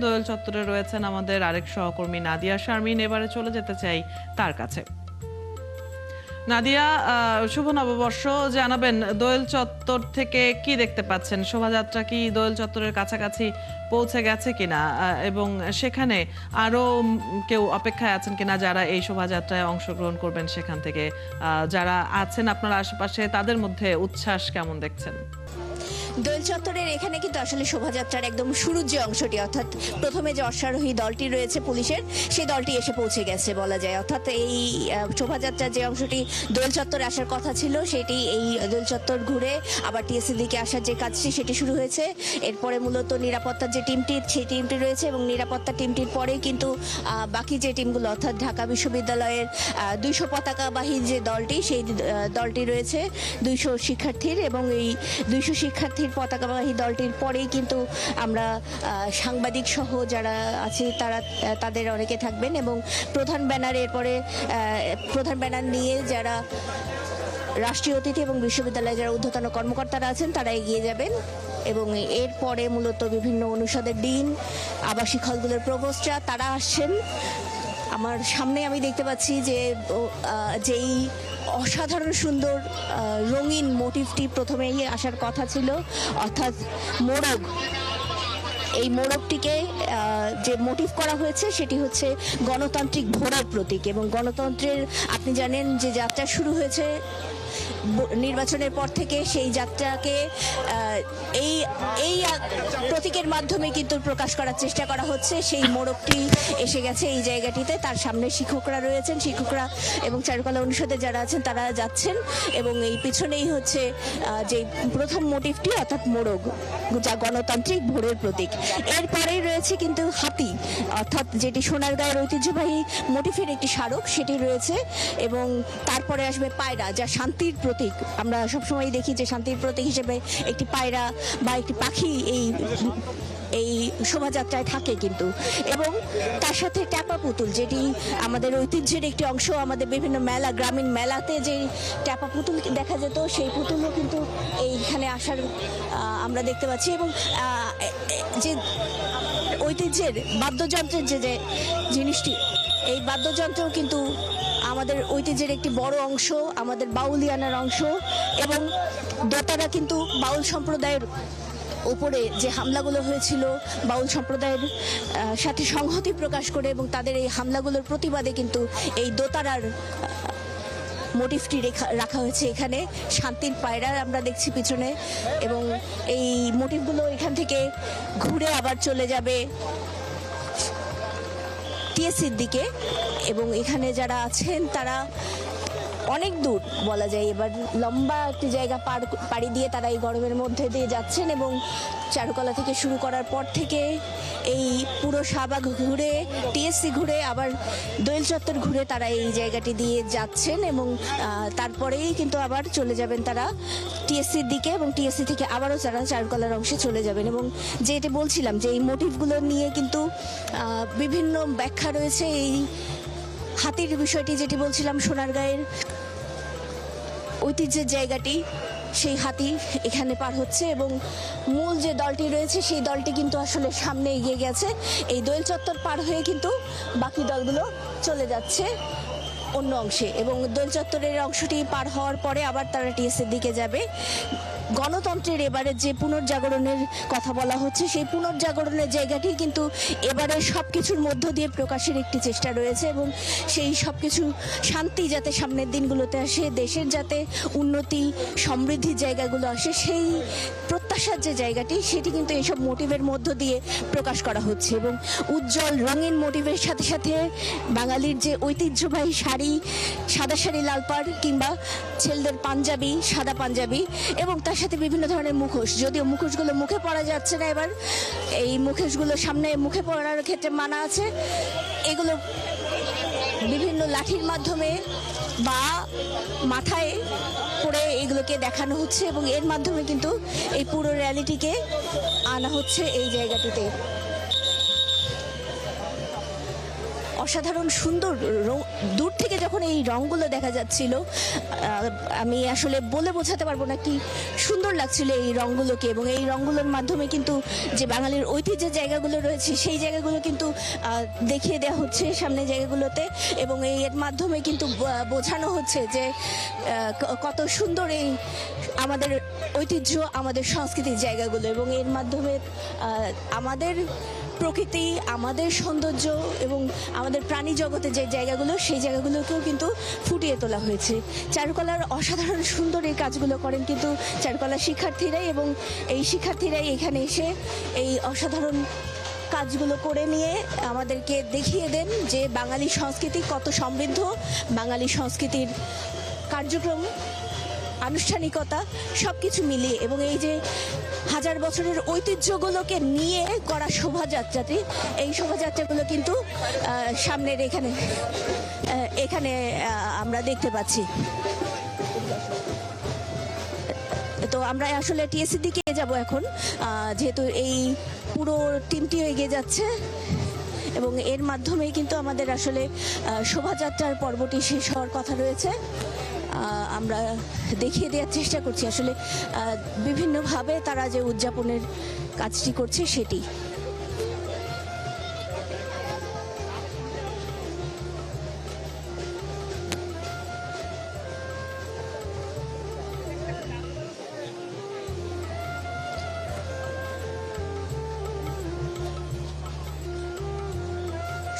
দোয়েল চত্বরে রয়েছেন আমাদের আরেক সহকর্মী নাদিয়া শারমিন। এবারে চলে যেতে চাই তার কাছে। নাদিয়া, শুভ নববর্ষ। জানাবেন দোয়েল চত্বর থেকে কি দেখতে পাচ্ছেন? শোভাযাত্রা কি দোয়েল চত্বরের কাছাকাছি পৌঁছে গেছে কিনা, এবং সেখানে আরো কেউ অপেক্ষায় আছেন কিনা যারা এই শোভাযাত্রায় অংশগ্রহণ করবেন? সেখান থেকে যারা আছেন আপনার আশেপাশে তাদের মধ্যে উচ্ছ্বাস কেমন দেখছেন? দোয়েল চত্বরের এখানে কিন্তু আসলে শোভাযাত্রার একদম শুরুর যে অংশটি, অর্থাৎ প্রথমে যে অশ্বারোহী দলটি রয়েছে পুলিশের, সেই দলটি এসে পৌঁছে গেছে বলা যায়। অর্থাৎ এই শোভাযাত্রার যে অংশটি দোয়েল চত্বরে আসার কথা ছিল, সেটি এই দোয়েল চত্বর ঘুরে আবার টিএসসি দিকে আসার যে কাজটি সেটি শুরু হয়েছে। এরপরে মূলত নিরাপত্তার যে টিমটি, সেই টিমটি রয়েছে এবং নিরাপত্তা টিমটির পরেই কিন্তু বাকি যে টিমগুলো, অর্থাৎ ঢাকা বিশ্ববিদ্যালয়ের 200 পতাকাবাহী যে দলটি, সেই দলটি রয়েছে 200 শিক্ষার্থীর, এবং এই 200 শিক্ষার্থীর পতাকাবাহী দলটির পরেই কিন্তু আমরা সাংবাদিক সহ যারা আছি তাদের অনেকে থাকবেন, এবং প্রধান ব্যানারের পরে প্রধান ব্যানার নিয়ে যারা রাষ্ট্রীয় অতিথি এবং বিশ্ববিদ্যালয়ে যারা ঊর্ধ্বতন কর্মকর্তারা আছেন তারা এগিয়ে যাবেন। এবং এরপরে মূলত বিভিন্ন অনুষদের ডিন, আবাসিক হলগুলোর প্রভোস্টরা তারা আসছেন। আমার সামনে আমি দেখতে পাচ্ছি যে যেই অসাধারণ সুন্দর রঙিন মোটিভটি প্রথমেই আসার কথা ছিল, অর্থাৎ মোরগ। এই মোরগটিকে যে মোটিভ করা হয়েছে সেটি হচ্ছে গণতান্ত্রিক ভোরের প্রতীক, এবং গণতন্ত্রের আপনি জানেন যে যাত্রা শুরু হয়েছে নির্বাচনের পর থেকে, সেই যাত্রাকে এই এই প্রতীকের মাধ্যমে কিন্তু প্রকাশ করার চেষ্টা করা হচ্ছে। সেই মোড়কটি এসে গেছে এই জায়গাটিতে, তার সামনে শিক্ষকরা রয়েছেন, শিক্ষকরা এবং চারুকলা অনুষদে যারা আছেন তারা যাচ্ছেন, এবং এই পিছনেই হচ্ছে যে প্রথম মোটিভটি, অর্থাৎ মোড়ক, যা গণতান্ত্রিক ভোরের প্রতীক। এরপরেই রয়েছে কিন্তু হাতি, অর্থাৎ যেটি সোনারগাঁয়ের ঐতিহ্যবাহী মোটিভের একটি স্মারক, সেটি রয়েছে, এবং তারপরে আসবে পায়রা, যা শান্তির প্রতীক। আমরা সবসময় দেখি যে শান্তির প্রতীক হিসেবে একটি পায়রা বা একটি পাখি এই শোভাযাত্রায় থাকে কিন্তু, এবং তার সাথে ট্যাপা পুতুল, যেটি আমাদের ঐতিহ্যের একটি অংশ। আমাদের বিভিন্ন মেলা, গ্রামীণ মেলাতে যে ট্যাপা পুতুল দেখা যেত, সেই পুতুলও কিন্তু এইখানে আসার আমরা দেখতে পাচ্ছি। এবং যে ঐতিহ্যের বাদ্যযন্ত্রের যে জিনিসটি, এই বাদ্যযন্ত্রও কিন্তু আমাদের ঐতিহ্যের একটি বড় অংশ, আমাদের বাউলিয়ানার অংশ। এবং দোতারা কিন্তু বাউল সম্প্রদায়ের উপরে যে হামলাগুলো হয়েছিল, বাউল সম্প্রদায়ের সাথে সংহতি প্রকাশ করে, এবং তাদের এই হামলাগুলোর প্রতিবাদে কিন্তু এই দোতারার মোটিভটি রাখা হয়েছে এখানে। শান্তির পায়রা আমরা দেখছি পিছনে, এবং এই মোটিভগুলো এখান থেকে ঘুরে আবার চলে যাবে টিএসসির দিকে, এবং এখানে যারা আছেন তারা অনেক দূর বলা যায়, এবার লম্বা একটি জায়গা পাড়ি দিয়ে তারা এই গরমের মধ্যে দিয়ে যাচ্ছেন, এবং চারুকলা থেকে শুরু করার পর থেকে এই পুরো শাহবাগ ঘুরে, টিএসসি ঘুরে, আবার দোয়েল চত্বর ঘুরে তারা এই জায়গাটি দিয়ে যাচ্ছেন, এবং তারপরেই কিন্তু আবার চলে যাবেন তারা টিএসসির দিকে, এবং টিএসসি থেকে আবারও তারা চারুকলার অংশে চলে যাবেন। এবং যেটা বলছিলাম যে এই মোটিভগুলো নিয়ে কিন্তু বিভিন্ন ব্যাখ্যা রয়েছে। এই হাতির বিষয়টি যেটি বলছিলাম, সোনারগাঁয়ের ঐতিহ্যের জায়গাটি, সেই হাতি এখানে পার হচ্ছে, এবং মূল যে দলটি রয়েছে সেই দলটি কিন্তু আসলে সামনে এগিয়ে গেছে। এই দোয়েল চত্বর পার হয়ে কিন্তু বাকি দলগুলো চলে যাচ্ছে অন্য অংশে, এবং দোয়েল চত্বরের অংশটি পার হওয়ার পরে আবার তারা টিএসসির দিকে যাবে। গণতন্ত্রের এবারে যে পুনর্জাগরণের কথা বলা হচ্ছে, সেই পুনর্জাগরণের জায়গাটি কিন্তু এবারে সব কিছুর মধ্য দিয়ে প্রকাশের একটি চেষ্টা রয়েছে, এবং সেই সব কিছু শান্তি যাতে সামনের দিনগুলোতে আসে, দেশের যাতে উন্নতি সমৃদ্ধির জায়গাগুলো আসে, সেই প্রত্যাশার যে জায়গাটি সেটি কিন্তু এইসব মোটিভের মধ্য দিয়ে প্রকাশ করা হচ্ছে। এবং উজ্জ্বল রঙিন মোটিভের সাথে সাথে বাঙালির যে ঐতিহ্যবাহী শাড়ি, সাদা শাড়ি লাল পাড়, কিংবা ছেলেদের পাঞ্জাবি, সাদা পাঞ্জাবি, এবং তার সাথে বিভিন্ন ধরনের মুখোশ, যদিও মুখোশগুলো মুখে পরা যাচ্ছে না এবার, এই মুখোশগুলো সামনে মুখে পরার ক্ষেত্রে মানা আছে। এগুলো বিভিন্ন লাঠির মাধ্যমে বা মাথায় পরে এগুলোকে দেখানো হচ্ছে, এবং এর মাধ্যমে কিন্তু এই পুরো র্যালিটিকে আনা হচ্ছে এই জায়গাটিতে। অসাধারণ সুন্দর দূর থেকে যখন এই রংগুলো দেখা যাচ্ছিল, আমি আসলে বলে বোঝাতে পারবো না কি সুন্দর লাগছিল এই রংগুলোকে। এবং এই রংগুলোর মাধ্যমে কিন্তু যে বাঙালির ঐতিহ্যের জায়গাগুলো রয়েছে সেই জায়গাগুলো কিন্তু দেখিয়ে দেওয়া হচ্ছে সামনে জায়গাগুলোতে, এবং এর মাধ্যমে কিন্তু বোঝানো হচ্ছে যে কত সুন্দর এই আমাদের ঐতিহ্য, আমাদের সংস্কৃতির জায়গাগুলো। এবং এর মাধ্যমে আমাদের প্রকৃতি, আমাদের সৌন্দর্য এবং আমাদের প্রাণী জগতের যে জায়গাগুলো সেই জায়গাগুলোকেও কিন্তু ফুটিয়ে তোলা হয়েছে। চারুকলার অসাধারণ সুন্দর এই কাজগুলো করেন কিন্তু চারুকলার শিক্ষার্থীরাই, এবং এই শিক্ষার্থীরাই এখানে এসে এই অসাধারণ কাজগুলো করে নিয়ে আমাদেরকে দেখিয়ে দেন যে বাঙালি সংস্কৃতি কত সমৃদ্ধ, বাঙালি সংস্কৃতির কার্যক্রম, আনুষ্ঠানিকতা সব কিছু মিলিয়ে, এবং এই যে হাজার বছরের ঐতিহ্যগুলোকে নিয়ে করা শোভাযাত্রাটি, এই শোভাযাত্রাগুলো কিন্তু সামনের এখানে আমরা দেখতে পাচ্ছি। তো আমরা আসলে টিএসসির দিকে যাব এখন, যেহেতু এই পুরো টিমটি এগিয়ে যাচ্ছে এবং এর মাধ্যমে কিন্তু আমাদের আসলে শোভাযাত্রার পর্বটি শেষ হওয়ার কথা রয়েছে। আমরা দেখিয়ে দেওয়ার চেষ্টা করছি আসলে বিভিন্নভাবে তারা যে উদযাপনের কাজটি করছে সেটি।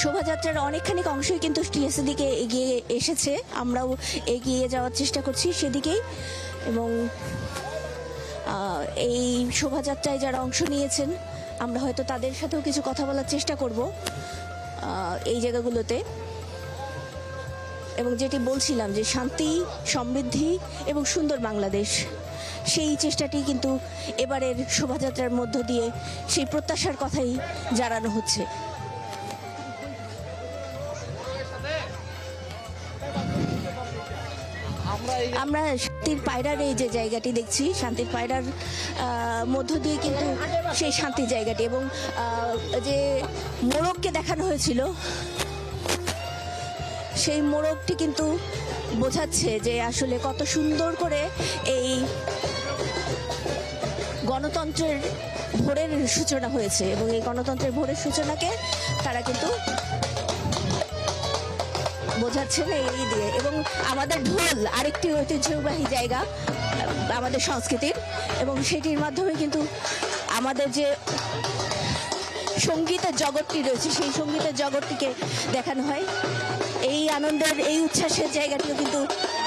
শোভাযাত্রার অনেকখানি অংশই কিন্তু টিএসসি দিকে এগিয়ে এসেছে, আমরাও এগিয়ে যাওয়ার চেষ্টা করছি সেদিকেই। এবং এই শোভাযাত্রায় যারা অংশ নিয়েছেন আমরা হয়তো তাদের সাথেও কিছু কথা বলার চেষ্টা করব এই জায়গাগুলোতে। এবং যেটি বলছিলাম যে শান্তি, সমৃদ্ধি এবং সুন্দর বাংলাদেশ, সেই চেষ্টাটি কিন্তু এবারের শোভাযাত্রার মধ্য দিয়ে সেই প্রত্যাশার কথাই জানানো হচ্ছে। আমরা শান্তির পায়রার এই যে জায়গাটি দেখছি, শান্তির পায়রার মধ্য দিয়ে কিন্তু সেই শান্তির জায়গাটি, এবং যে মোরগকে দেখানো হয়েছিল সেই মোরগটি কিন্তু বোঝাচ্ছে যে আসলে কত সুন্দর করে এই গণতন্ত্রের ভোরের সূচনা হয়েছে। এবং এই গণতন্ত্রের ভোরের সূচনাকে তারা কিন্তু বোঝাচ্ছেন এই দিয়ে। এবং আমাদের ঢোল আরেকটি ঐতিহ্যবাহী জায়গা আমাদের সংস্কৃতির, এবং সেটির মাধ্যমে কিন্তু আমাদের যে সঙ্গীতের জগৎটি রয়েছে সেই সঙ্গীতের জগৎটিকে দেখানো হয়। এই আনন্দের, এই উচ্ছ্বাসের জায়গাটিও কিন্তু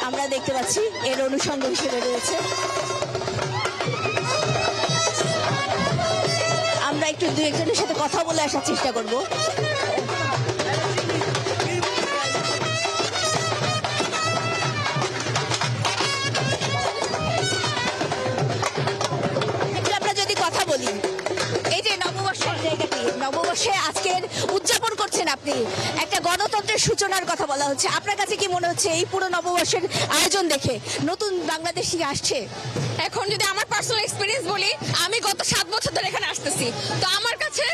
আমরা দেখতে পাচ্ছি এর অনুষঙ্গ হিসেবে রয়েছে। আমরা একটু দু একজনের সাথে কথা বলে আসার চেষ্টা করব। নববর্ষে আজকের উদযাপন করছেন আপনি, একটা গণতন্ত্রের সূচনার কথা বলা হচ্ছে, আপনার কাছে কি মনে হচ্ছে এই পুরো নববর্ষের আয়োজন দেখে? নতুন বাংলাদেশি আসছে। এখন যদি আমার পার্সোনাল এক্সপিরিয়েন্স বলি, আমি গত 7 বছর ধরে এখানে আসতেছি, তো আমার কাছে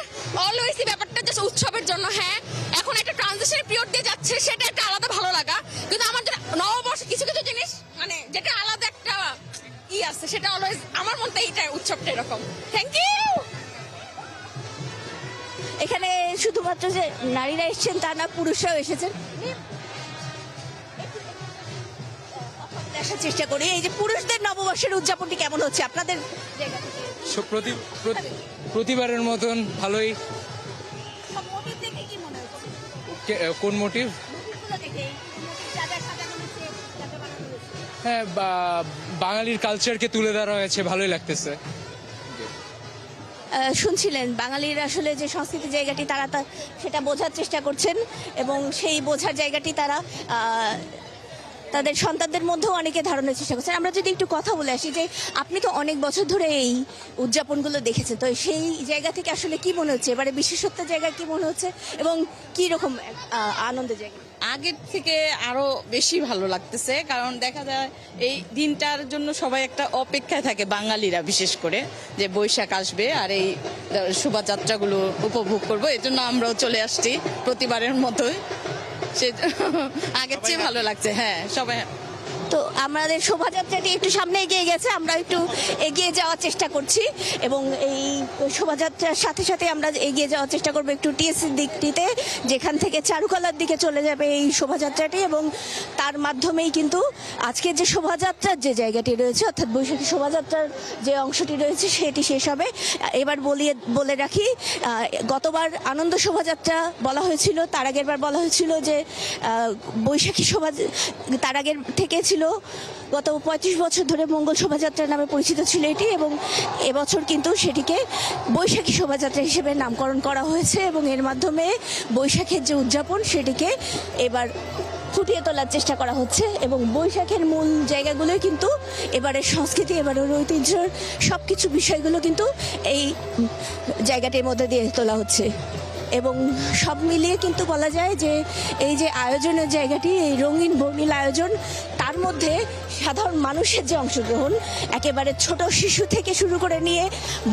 অলওয়েজই ব্যাপারটা জাস্ট উৎসবের জন্য। হ্যাঁ, এখন একটা ট্রানজিশন পিরিয়ড দিয়ে যাচ্ছে, সেটা একটা আলাদা ভালো লাগা, কিন্তু আমার জন্য নববর্ষ কিছু কিছু জিনিস মানে যেটা আলাদা একটা আছে, সেটা অলওয়েজ আমার মনে হয় এইটা উৎসবটা এরকম। Thank you. এখানে শুধুমাত্র যে নারীরা এসেছেন তা না, পুরুষরাও এসেছেন। দেখার চেষ্টা করি এই যে পুরুষদের নববর্ষের উদযাপনটি কেমন হচ্ছে আপনাদের জায়গা থেকে? প্রতিবারের মতন ভালোই। কোন মোটিভ? হ্যাঁ, বাঙালির কালচারকে তুলে ধরা হয়েছে, ভালোই লাগতেছে। শুনছিলেন বাঙালির আসলে যে সংস্কৃতির জায়গাটি তারা সেটা বোঝার চেষ্টা করছেন, এবং সেই বোঝার জায়গাটি তারা তাদের সন্তানদের মধ্যেও অনেকে ধারণার চেষ্টা করছেন। আমরা যদি একটু কথা বলে আসি যে আপনি তো অনেক বছর ধরে এই উদযাপনগুলো দেখেছেন, তো সেই জায়গা থেকে আসলে কি মনে হচ্ছে এবারে বিশেষত্বের জায়গা কি মনে হচ্ছে এবং কি রকম আনন্দের জায়গা? আগের থেকে আরো বেশি ভালো লাগতেছে, কারণ দেখা যায় এই দিনটার জন্য সবাই একটা অপেক্ষায় থাকে, বাঙালিরা বিশেষ করে, যে বৈশাখ আসবে আর এই শোভাযাত্রাগুলো উপভোগ করবো। এই জন্য আমরাও চলে আসছি প্রতিবারের মতোই। সে আগের চেয়ে ভালো লাগছে। হ্যাঁ, সবাই তো আমাদের শোভাযাত্রাটি একটু সামনে এগিয়ে গেছে, আমরা একটু এগিয়ে যাওয়ার চেষ্টা করছি এবং এই শোভাযাত্রার সাথে সাথে আমরা এগিয়ে যাওয়ার চেষ্টা করবো একটু টিএসসির দিকটিতে, যেখান থেকে চারুকলার দিকে চলে যাবে এই শোভাযাত্রাটি এবং তার মাধ্যমেই কিন্তু আজকের যে শোভাযাত্রার যে জায়গাটি রয়েছে অর্থাৎ বৈশাখী শোভাযাত্রার যে অংশটি রয়েছে সেটি শেষ হবে। এবার বলে রাখি, গতবার আনন্দ শোভাযাত্রা বলা হয়েছিল, তার আগের বার বলা হয়েছিল যে বৈশাখী তার আগের থেকে ছিল গত 35 বছর ধরে মঙ্গল শোভাযাত্রা নামে পরিচিত ছিল এটি, এবং এবছর কিন্তু সেটিকে বৈশাখী শোভাযাত্রা হিসেবে নামকরণ করা হয়েছে এবং এর মাধ্যমে বৈশাখের যে উদযাপন সেটিকে এবার ফুটিয়ে তোলার চেষ্টা করা হচ্ছে এবং বৈশাখের মূল জায়গাগুলো কিন্তু এবারের সংস্কৃতি, এবারের ঐতিহ্যের সব কিছু বিষয়গুলো কিন্তু এই জায়গাটির মধ্যে দিয়ে তোলা হচ্ছে এবং সব মিলিয়ে কিন্তু বলা যায় যে এই যে আয়োজনের জায়গাটি, এই রঙিন বর্ণিল আয়োজন, তার মধ্যে সাধারণ মানুষের যে অংশগ্রহণ, একেবারে ছোট শিশু থেকে শুরু করে নিয়ে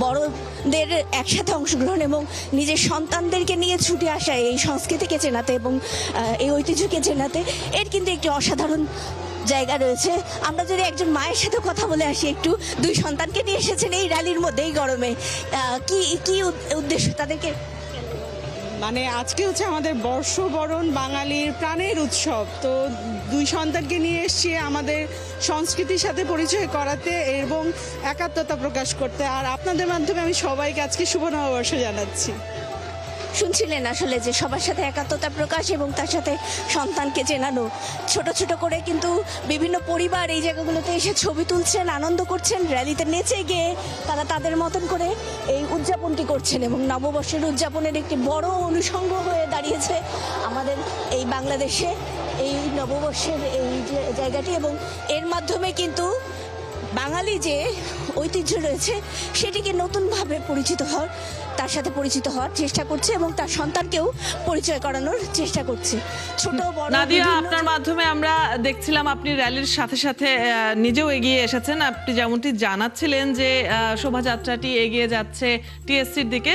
বড়দের একসাথে অংশগ্রহণ এবং নিজের সন্তানদেরকে নিয়ে ছুটে আসা এই সংস্কৃতিকে চেনাতে এবং এই ঐতিহ্যকে চেনাতে, এর কিন্তু একটি অসাধারণ জায়গা রয়েছে। আমরা যদি একজন মায়ের সাথে কথা বলে আসি, একটু 2 সন্তানকে নিয়ে এসেছেন এই র্যালির মধ্যে এই গরমে, কি উদ্দেশ্য তাদেরকে? মানে আজকে হচ্ছে আমাদের বর্ষবরণ, বাঙালির প্রাণের উৎসব। তো 2 সন্তানকে নিয়ে এসেছি আমাদের সংস্কৃতির সাথে পরিচয় করাতে এবং একাত্মতা প্রকাশ করতে। আর আপনাদের মাধ্যমে আমি সবাইকে আজকে শুভ নববর্ষ জানাচ্ছি। শুনছিলেন আসলে যে সবার সাথে একাত্মতা প্রকাশ এবং তার সাথে সন্তানকে চেনানো। ছোট ছোট করে কিন্তু বিভিন্ন পরিবার এই জায়গাগুলোতে এসে ছবি তুলছেন, আনন্দ করছেন, র্যালিতে নেচে গিয়ে তারা তাদের মতন করে এই উদযাপনটি করছেন এবং নববর্ষের উদযাপনের একটি বড় অনুষঙ্গ হয়ে দাঁড়িয়েছে আমাদের এই বাংলাদেশে এই নববর্ষের এই জায়গাটি এবং এর মাধ্যমে কিন্তু বাঙালি যে ঐতিহ্য রয়েছে সেটিকে নতুনভাবে তার সাথে পরিচিত হওয়ার চেষ্টা করছে এবং তার সন্তানকেও পরিচয় করানোর চেষ্টা করছে। ছোট বড় নাদিয়া, আপনার মাধ্যমে আমরা দেখছিলাম আপনি র্যালির সাথে সাথে নিজেও এগিয়ে এসেছেন। আপনি যেমনটি জানাচ্ছিলেন যে শোভাযাত্রাটি এগিয়ে যাচ্ছে টিএসসির দিকে।